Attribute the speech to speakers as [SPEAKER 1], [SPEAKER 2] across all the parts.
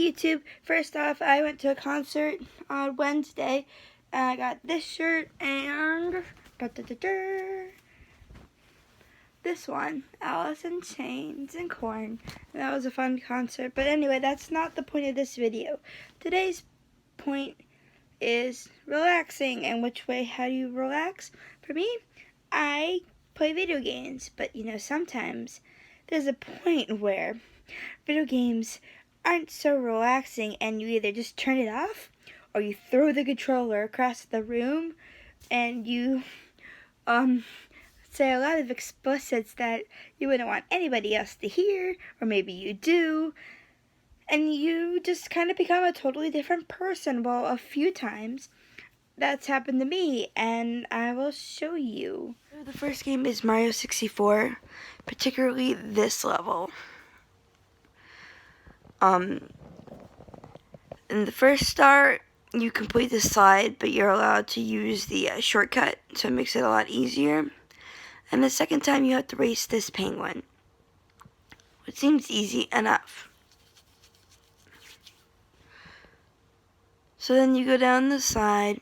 [SPEAKER 1] YouTube. First off, I went to a concert on Wednesday, and I got this shirt and this one, Alice in Chains and Corn. And that was a fun concert. But anyway, that's not the point of this video. Today's point is relaxing, and which way, how do you relax? For me, I play video games, but you know, sometimes there's a point where video games aren't so relaxing and you either just turn it off or you throw the controller across the room and you say a lot of explicits that you wouldn't want anybody else to hear, or maybe you do, and you just kind of become a totally different person. Well, a few times that's happened to me, and I will show you. The first game is Mario 64, particularly this level. In the first start, you complete the slide, but you're allowed to use the shortcut, so it makes it a lot easier. And the second time, you have to race this penguin, which seems easy enough. So then you go down the side,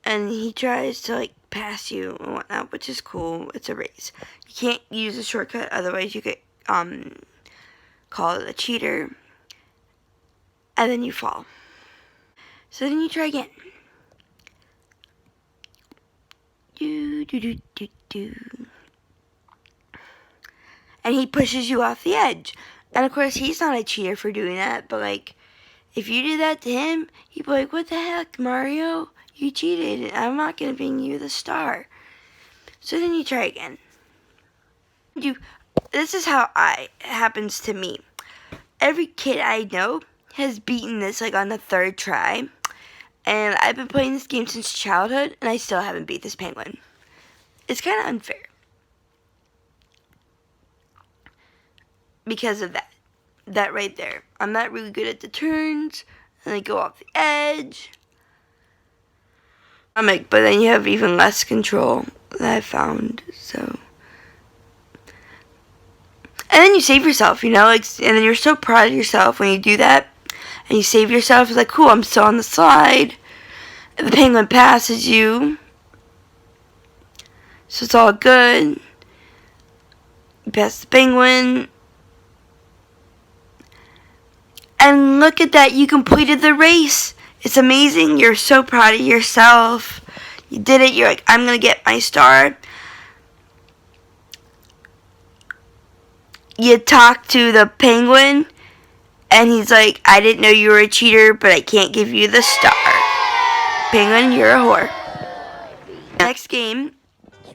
[SPEAKER 1] and he tries to like pass you and whatnot, which is cool. It's a race. You can't use a shortcut, otherwise you get call it a cheater, and then you fall. So then you try again. And he pushes you off the edge. And of course, he's not a cheater for doing that, but like, if you did that to him, he'd be like, what the heck, Mario? You cheated. I'm not going to bring you the star. So then you try again. This is how it happens to me. Every kid I know has beaten this like on the third try. And I've been playing this game since childhood, and I still haven't beat this penguin. It's kind of unfair. Because of that. That right there. I'm not really good at the turns, and I go off the edge. But then you have even less control that I found, so. And then you save yourself, you know, like, and then you're so proud of yourself when you do that. And you save yourself. It's like, cool, I'm still on the slide. And the penguin passes you. So it's all good. You pass the penguin. And look at that, you completed the race. It's amazing. You're so proud of yourself. You did it. You're like, I'm going to get my star. You talk to the penguin. And he's like, I didn't know you were a cheater, but I can't give you the star. Penguin, you're a whore. Next game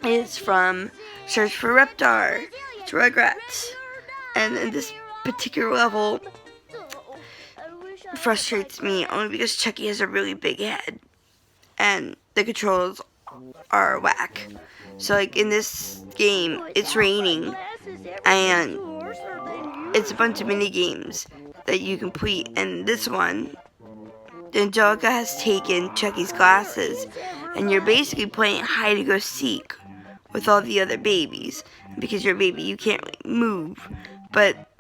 [SPEAKER 1] is from Search for Reptar. It's Rugrats. And in this particular level frustrates me only because Chucky has a really big head. And the controls are whack. So like in this game, it's raining. And it's a bunch of mini games that you complete, and this one, Angelica has taken Chucky's glasses, and you're basically playing hide and go seek with all the other babies. Because you're a baby, you can't really move. But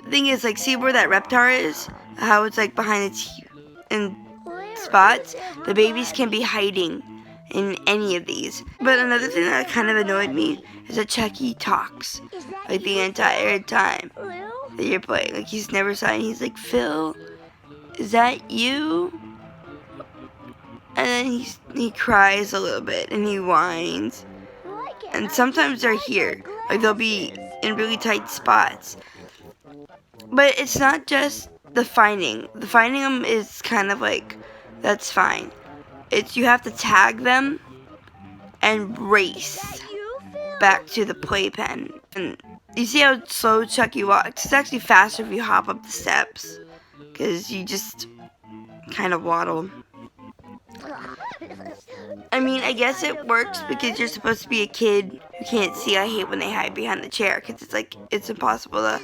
[SPEAKER 1] the thing is, like, see where that Reptar is? How it's like behind its in spots? The babies can be hiding in any of these. But another thing that kind of annoyed me is that Chucky talks like the entire time that you're playing. Like, he's never silent. He's like, Phil, is that you? And then he cries a little bit and he whines. And sometimes they're here. Like, they'll be in really tight spots. But it's not just the finding. The finding them is kind of like, that's fine. It's you have to tag them and race back to the playpen. And you see how slow Chucky walks? It's actually faster if you hop up the steps, because you just kind of waddle. I mean, I guess it works because you're supposed to be a kid who can't see. I hate when they hide behind the chair, because it's like, it's impossible to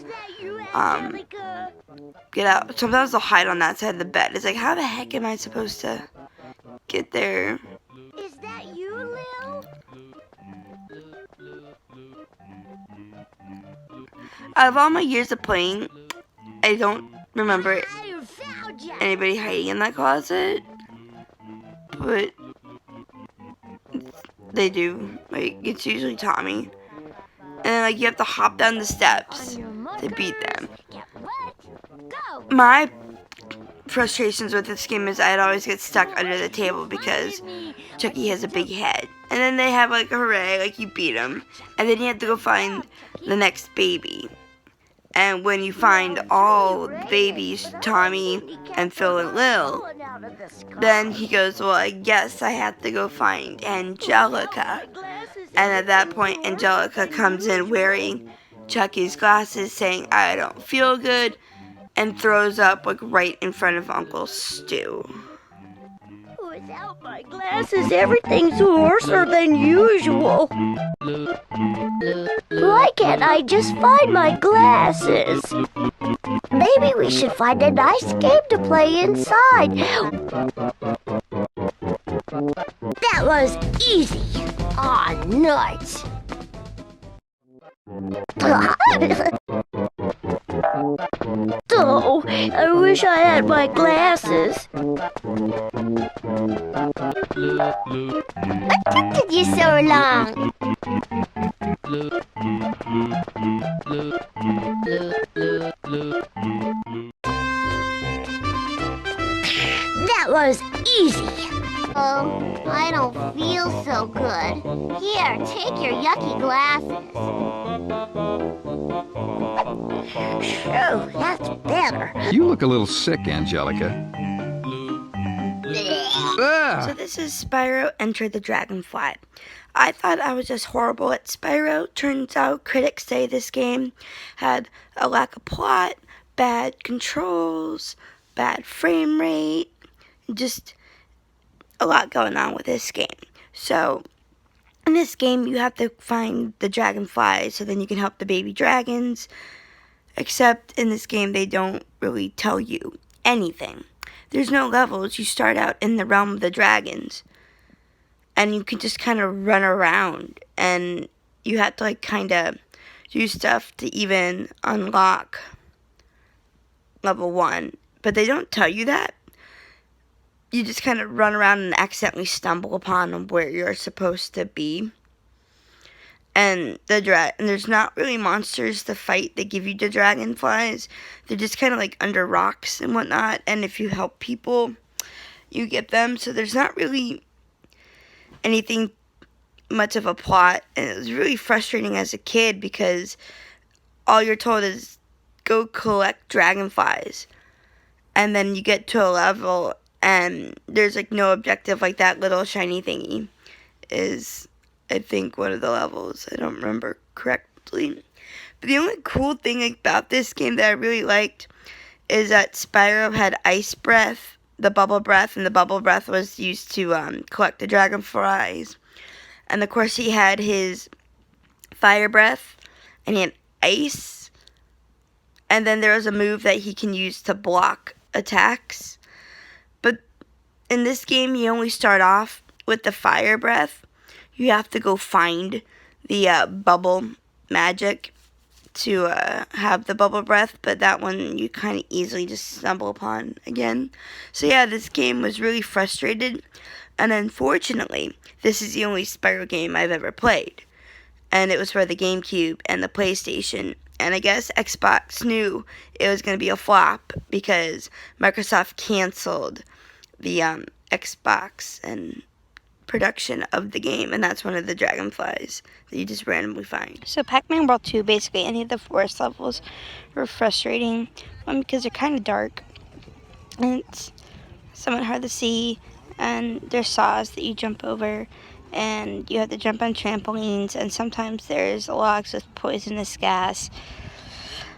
[SPEAKER 1] get out. Sometimes they'll hide on that side of the bed. It's like, how the heck am I supposed to get there?
[SPEAKER 2] Is that you, Lil?
[SPEAKER 1] Out of all my years of playing, I don't remember
[SPEAKER 2] I found ya.
[SPEAKER 1] anybody hiding in that closet, but they do. Like, it's usually Tommy. And like you have to hop down the steps
[SPEAKER 2] On your
[SPEAKER 1] to beat
[SPEAKER 2] markers,
[SPEAKER 1] them.
[SPEAKER 2] get wet, go.
[SPEAKER 1] My frustrations with this game is I'd always get stuck under the table because Chucky has a big head. And then they have like a hooray, like you beat him. And then you have to go find the next baby. And when you find all the babies, Tommy and Phil and Lil, then he goes, well, I guess I have to go find Angelica. And at that point, Angelica comes in wearing Chucky's glasses, saying, I don't feel good, and throws up like right in front of Uncle Stu.
[SPEAKER 2] Without my glasses, everything's worse than usual. Why can't I just find my glasses? Maybe we should find a nice game to play inside. That was easy. Aw, nuts. Oh, I wish I had my glasses. What took you so long? That was easy. Oh, I don't feel so good. Here, take your yucky glasses. Oh, that's better.
[SPEAKER 3] You look a little sick, Angelica. Ah!
[SPEAKER 1] So this is Spyro Enter the Dragonfly. I thought I was just horrible at Spyro. Turns out critics say this game had a lack of plot, bad controls, bad frame rate, just a lot going on with this game. So in this game you have to find the dragonfly so then you can help the baby dragons. Except in this game they don't really tell you anything. There's no levels. You start out in the realm of the dragons. And you can just kind of run around. And you have to like kind of do stuff to even unlock level 1. But they don't tell you that. You just kind of run around and accidentally stumble upon where you're supposed to be. And there's not really monsters to fight that give you the dragonflies. They're just kind of like under rocks and whatnot. And if you help people, you get them. So there's not really anything much of a plot. And it was really frustrating as a kid because all you're told is go collect dragonflies. And then you get to a level and there's like no objective, like that little shiny thingy is, I think, one of the levels. I don't remember correctly. But the only cool thing about this game that I really liked is that Spyro had ice breath, the bubble breath, and the bubble breath was used to collect the dragonflies. And of course he had his fire breath, and he had ice. And then there was a move that he can use to block attacks. But in this game you only start off with the fire breath. You have to go find the bubble magic to have the bubble breath, but that one you kind of easily just stumble upon again. So yeah, this game was really frustrated, and unfortunately, this is the only Spyro game I've ever played. And it was for the GameCube and the PlayStation, and I guess Xbox knew it was going to be a flop because Microsoft canceled the Xbox and production of the game, and that's one of the dragonflies that you just randomly find. So Pac-Man World 2, basically any of the forest levels were frustrating. One, because they're kind of dark, and it's somewhat hard to see, and there's saws that you jump over, and you have to jump on trampolines, and sometimes there's logs with poisonous gas.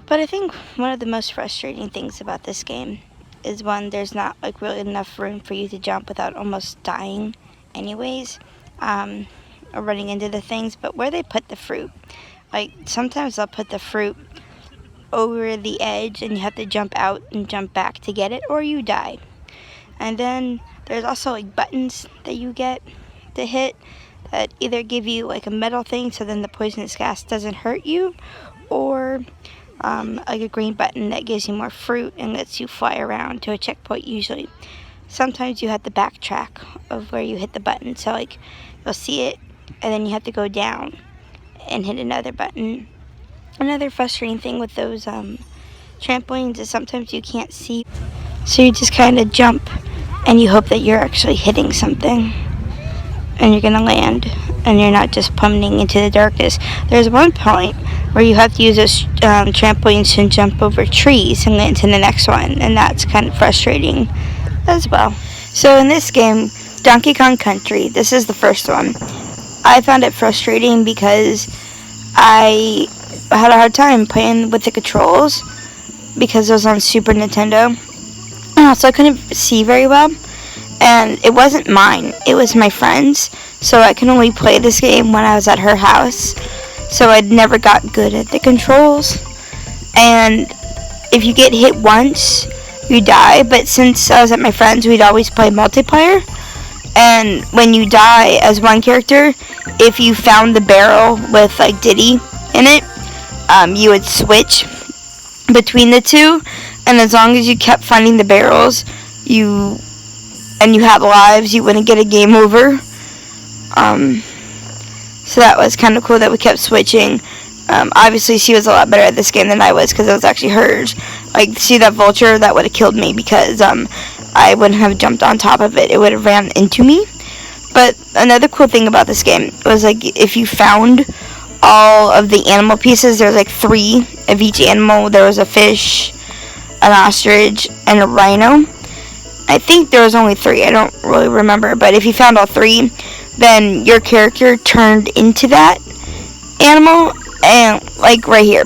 [SPEAKER 1] But I think one of the most frustrating things about this game is one, there's not like really enough room for you to jump without almost dying anyways, or running into the things, but where they put the fruit, like sometimes they'll put the fruit over the edge and you have to jump out and jump back to get it, or you die. And then there's also like buttons that you get to hit that either give you like a metal thing so then the poisonous gas doesn't hurt you, or like a green button that gives you more fruit and lets you fly around to a checkpoint usually. Sometimes you have to backtrack of where you hit the button, so like you'll see it and then you have to go down and hit another button. Another frustrating thing with those trampolines is sometimes you can't see, so you just kind of jump and you hope that you're actually hitting something and you're gonna land and you're not just plummeting into the darkness. There's one point where you have to use those trampolines to jump over trees and land to the next one, and that's kind of frustrating as well. So in this game, Donkey Kong Country, this is the first one. I found it frustrating because I had a hard time playing with the controls because it was on Super Nintendo. And also I couldn't see very well. And it wasn't mine, it was my friend's. So I could only play this game when I was at her house. So I'd never got good at the controls. And if you get hit once, you die. But since I was at my friend's, we'd always play multiplayer. And when you die as one character, if you found the barrel with like Diddy in it, you would switch between the two. And as long as you kept finding the barrels, you had lives, you wouldn't get a game over. So that was kind of cool that we kept switching. Obviously, she was a lot better at this game than I was because it was actually hers. Like, see that vulture? That would have killed me because I wouldn't have jumped on top of it. It would have ran into me. But another cool thing about this game was, like, if you found all of the animal pieces, there's like 3 of each animal. There was a fish, an ostrich, and a rhino. I think there was only 3. I don't really remember. But if you found all 3, then your character turned into that animal. And like right here,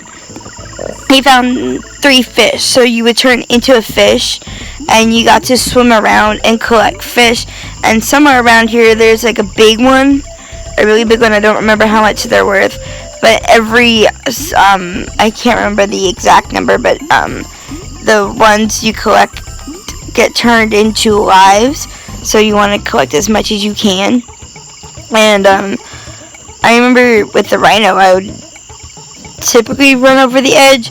[SPEAKER 1] he found 3 fish. So you would turn into a fish, and you got to swim around and collect fish. And somewhere around here, there's like a big one, a really big one. I don't remember how much they're worth. But every, I can't remember the exact number, but the ones you collect get turned into lives, so you want to collect as much as you can. And I remember with the rhino, I would typically run over the edge.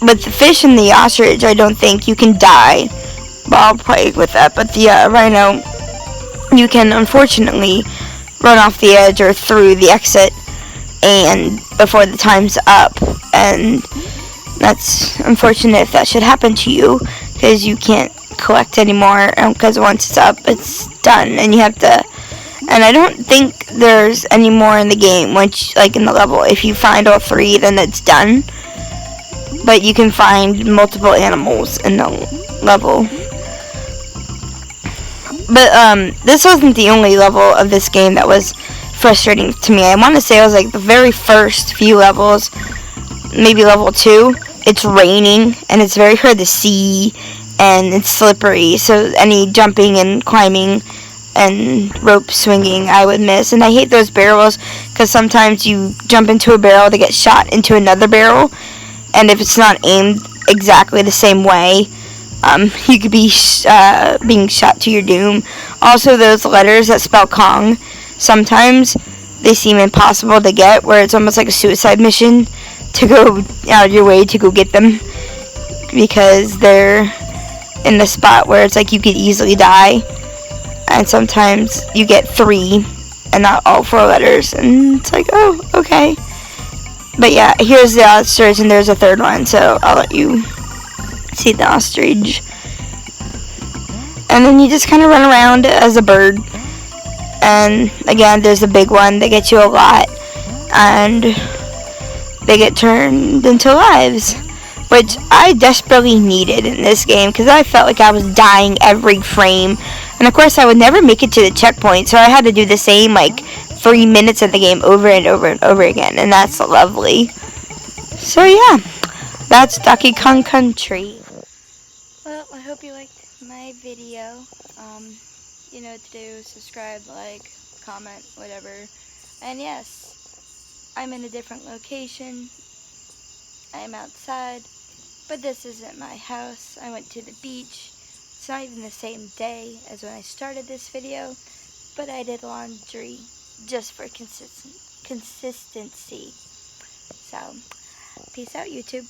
[SPEAKER 1] With the fish and the ostrich, I don't think you can die while playing with that, but the rhino, you can unfortunately run off the edge or through the exit and before the time's up, and that's unfortunate if that should happen to you, because you can't collect anymore, because once it's up, it's done, and you have to, and I don't think there's any more in the game, once, like in the level. If you find all 3, then it's done, but you can find multiple animals in the level. But this wasn't the only level of this game that was frustrating to me. I want to say it was like the very first few levels, maybe level 2. It's raining, and it's very hard to see, and it's slippery, so any jumping and climbing and rope swinging I would miss. And I hate those barrels, because sometimes you jump into a barrel to get shot into another barrel, and if it's not aimed exactly the same way, you could be being shot to your doom. Also, those letters that spell Kong, sometimes they seem impossible to get, where it's almost like a suicide mission to go out of your way to go get them, because they're in the spot where it's like you could easily die. And sometimes you get 3 and not all 4 letters, and it's like, oh, okay. But yeah, here's the ostrich, and there's a 3rd one, so I'll let you see the ostrich. And then you just kind of run around as a bird, and again, there's a big one that gets you a lot, and they get turned into lives, which I desperately needed in this game, because I felt like I was dying every frame. And of course, I would never make it to the checkpoint, so I had to do the same, like, 3 minutes of the game over and over and over again, and that's lovely. So yeah, that's Donkey Kong Country. Well, I hope you liked my video. You know what to do: subscribe, like, comment, whatever. And yes, I'm in a different location. I'm outside, but this isn't my house. I went to the beach. It's not even the same day as when I started this video, but I did laundry just for consistency. So, Peace out, YouTube.